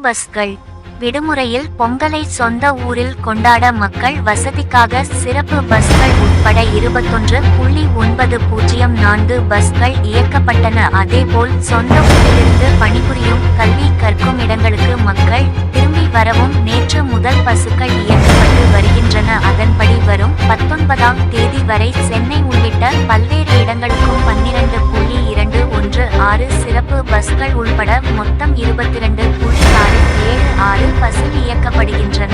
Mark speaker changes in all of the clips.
Speaker 1: பஸ்கள். விடுமுறையில் பொங்கலை சொந்த ஊரில் கொண்டாட மக்கள் வசதிக்காக சிறப்பு பஸ்கள் உட்பட 21.904 பஸ்கள் இயக்கப்பட்டன. அதேபோல் சொந்த ஊரிலிருந்து பணிபுரியும் கல்வி கற்கும் இடங்களுக்கு மக்கள் திரும்பி வரவும் நேற்று முதல் பஸ்கள் இயக்கப்பட்டு வருகின்றன. அதன்படி வரும் 19ஆம் தேதி வரை சென்னை உள்ளிட்ட பல்வேறு இடங்களுக்கும் 12.216 சிறப்பு பஸ்கள் உள்பட மொத்தம் 22.676 பஸ்கள் இயக்கப்படுகின்றன.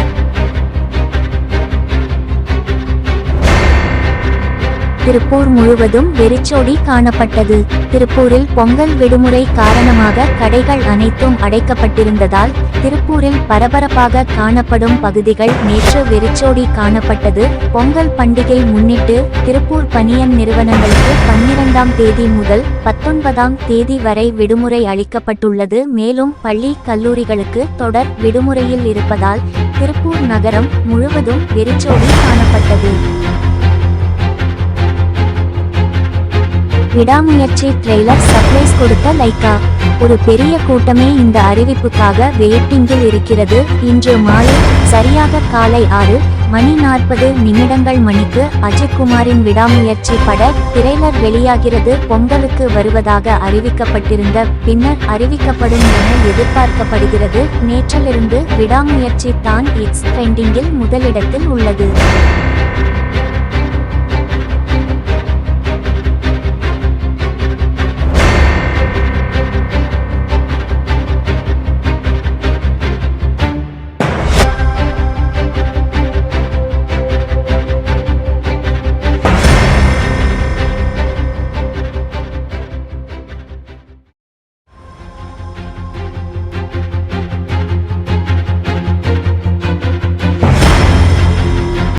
Speaker 1: திருப்பூர் முழுவதும் வெறிச்சோடி காணப்பட்டது. திருப்பூரில் பொங்கல் விடுமுறை காரணமாக கடைகள் அனைத்தும் அடைக்கப்பட்டிருந்ததால் திருப்பூரில் பரபரப்பாக காணப்படும் பகுதிகள் நேற்று வெறிச்சோடி காணப்பட்டது. பொங்கல் பண்டிகை முன்னிட்டு திருப்பூர் பனியன் நிறுவனங்களுக்கு 12ஆம் தேதி முதல் 19ஆம் தேதி வரை விடுமுறை அளிக்கப்பட்டுள்ளது. மேலும் பள்ளி கல்லூரிகளுக்கு தொடர் விடுமுறையில் இருப்பதால் திருப்பூர் நகரம் முழுவதும் வெறிச்சோடி காணப்பட்டது. விடாமுயற்சி ட்ரெய்லர் சர்ப்ரைஸ் கொடுத்த லைகா. ஒரு பெரிய கூட்டமே இந்த அறிவிப்புக்காக வெயிட்டிங்கில் இருக்கிறது. இன்று மாலை சரியாக காலை 6:40 மணிக்கு அஜய்குமாரின் விடாமுயற்சி பட ட்ரெய்லர் வெளியாகிறது. பொங்கலுக்கு வருவதாக அறிவிக்கப்பட்டிருந்த பின்னர் அறிவிக்கப்படும் என எதிர்பார்க்கப்படுகிறது. நேற்றிலிருந்து விடாமுயற்சி தான் எக்ஸ் ட்ரெண்டிங்கில் முதலிடத்தில் உள்ளது.